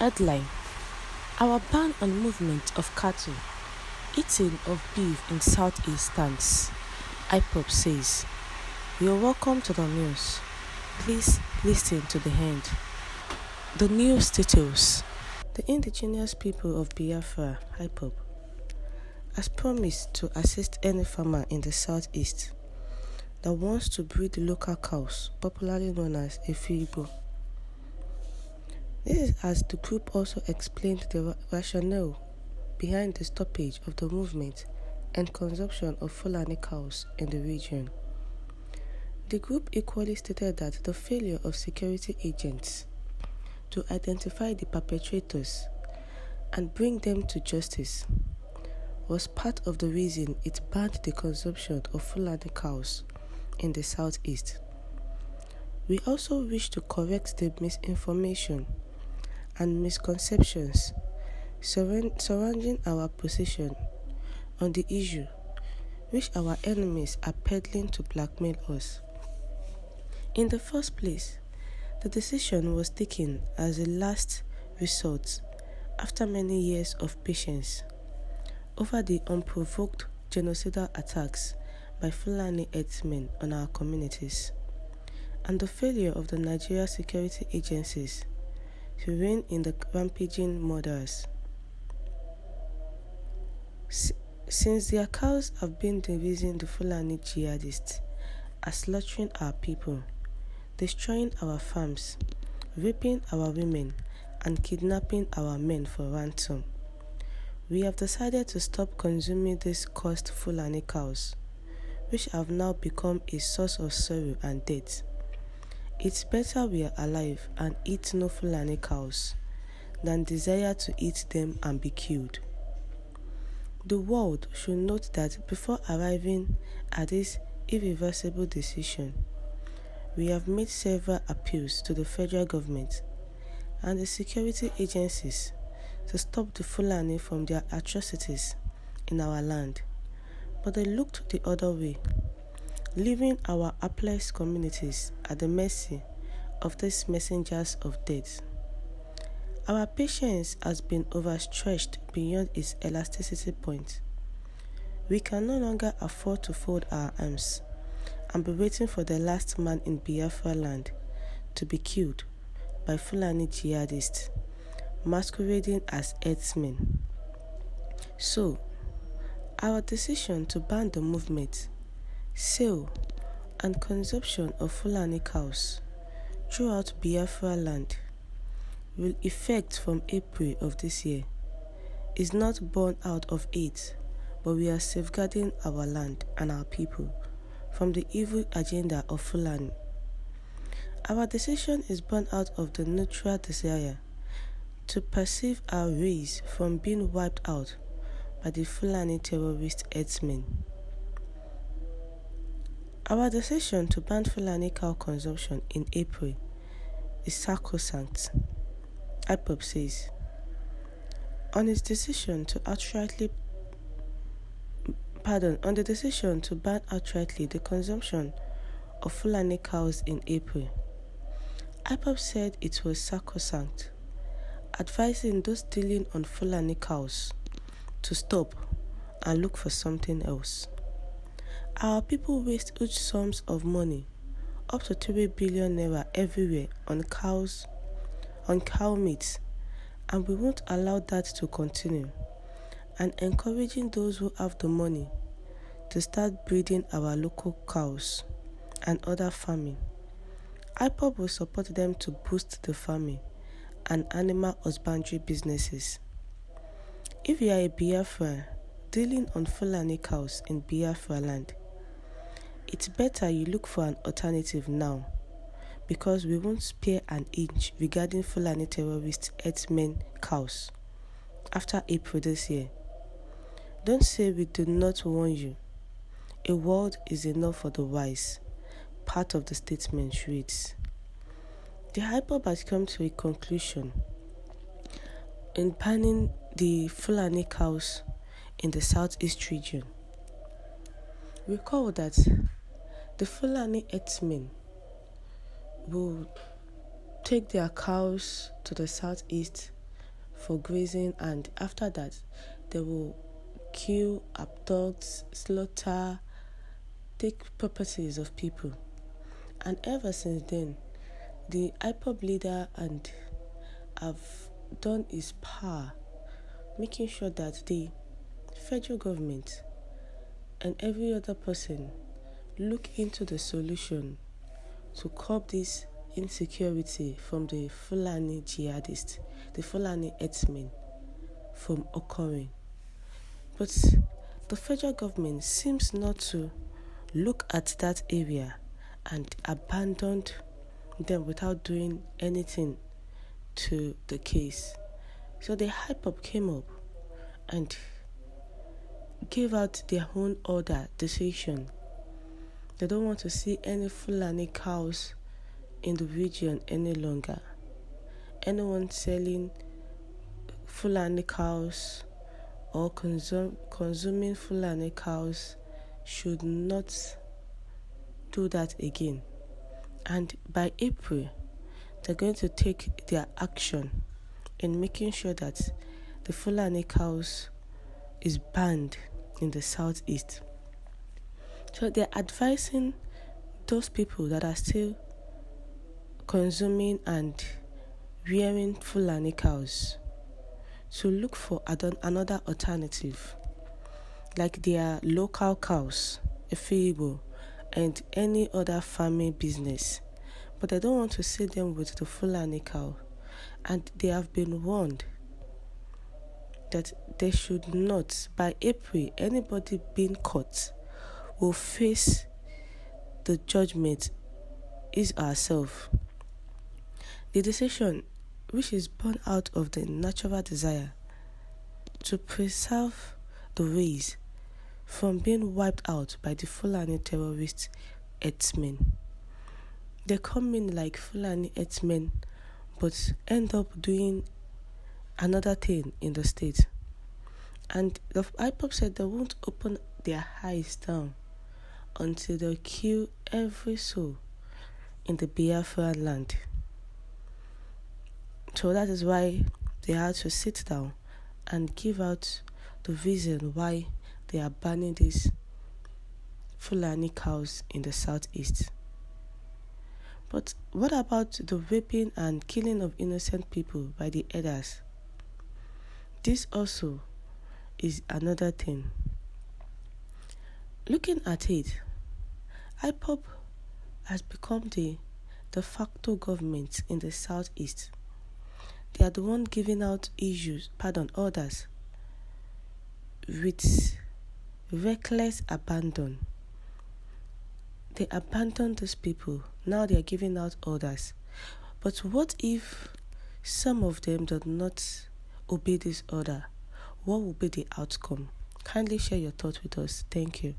Headline: Our ban on movement of cattle, eating of beef in Southeast stands, IPOB says. You're welcome to the news. Please listen to the end. The news details. The indigenous people of Biafra, IPOB, has promised to assist any farmer in the Southeast that wants to breed local cows, popularly known as Efibo. This is as the group also explained the rationale behind the stoppage of the movement and consumption of Fulani cows in the region. The group equally stated that the failure of security agents to identify the perpetrators and bring them to justice was part of the reason it banned the consumption of Fulani cows in the Southeast. We also wish to correct the misinformation and misconceptions surrounding our position on the issue, which our enemies are peddling to blackmail us. In the first place, the decision was taken as a last resort after many years of patience over the unprovoked genocidal attacks by Fulani herdsmen on our communities, and the failure of the Nigeria security agencies to rein in the rampaging murderers. Since their cows have been the reason the Fulani jihadists are slaughtering our people, destroying our farms, raping our women, and kidnapping our men for ransom, we have decided to stop consuming these cursed Fulani cows, which have now become a source of sorrow and death. It's better we are alive and eat no Fulani cows than desire to eat them and be killed. The world should note that before arriving at this irreversible decision, we have made several appeals to the federal government and the security agencies to stop the Fulani from their atrocities in our land, but they looked the other way, leaving our hapless communities at the mercy of these messengers of death. Our patience has been overstretched beyond its elasticity point. We can no longer afford to fold our arms and be waiting for the last man in Biafra land to be killed by Fulani jihadists masquerading as herdsmen. So, our decision to ban the movement, sale, and consumption of Fulani cows throughout Biafra land will effect from April of this year is not born out of hate, but we are safeguarding our land and our people from the evil agenda of Fulani. Our decision is born out of the natural desire to preserve our race from being wiped out by the Fulani terrorist herdsmen. Our decision to ban Fulani cow consumption in April is sacrosanct, IPOB says. On the decision to ban outrightly the consumption of Fulani cows in April, IPOB said it was sacrosanct, advising those dealing on Fulani cows to stop and look for something else. Our people waste huge sums of money, up to 3 billion naira everywhere on cow meat, and we won't allow that to continue, and encouraging those who have the money to start breeding our local cows and other farming. IPOB will support them to boost the farming and animal husbandry businesses. If you are a Biafran dealing on Fulani cows in Biafra land, it's better you look for an alternative now, because we won't spare an inch regarding Fulani terrorist herdsmen cows after April this year. Don't say we do not warn you. A word is enough for the wise, part of the statement reads. The IPOB has come to a conclusion in banning the Fulani cows in the Southeast region. Recall that the Fulani herdsmen will take their cows to the Southeast for grazing, and after that they will kill, abduct, slaughter, take properties of people. And ever since then, the IPOB leader and have done his power, making sure that the federal government and every other person look into the solution to curb this insecurity from the Fulani jihadists, the Fulani herdsmen, from occurring. But the federal government seems not to look at that area and abandoned them without doing anything to the case. So the IPOB came up and gave out their own order, decision. They don't want to see any Fulani cows in the region any longer. Anyone selling Fulani cows or consuming Fulani cows should not do that again. And by April, they're going to take their action in making sure that the Fulani cows is banned in the southeast. So they're advising those people that are still consuming and rearing Fulani cows to look for another alternative, like their local cows, Efibo, and any other farming business. But they don't want to see them with the Fulani cow. And they have been warned that they should not, by April, anybody being caught will face the judgment is ourselves. The decision, which is born out of the natural desire to preserve the race from being wiped out by the Fulani terrorist herdsmen. They come in like Fulani herdsmen, but end up doing another thing in the state. And the IPOB said they won't open their eyes down until they kill every soul in the Biafra land. So that is why they had to sit down and give out the reason why they are banning these Fulani cows in the southeast. But what about the raping and killing of innocent people by the herders? This also is another thing. Looking at it, IPOB has become the de facto government in the southeast. They are the one giving out orders with reckless abandon. They abandoned these people. Now they are giving out orders. But what if some of them do not obey this order? What will be the outcome? Kindly share your thoughts with us. Thank you.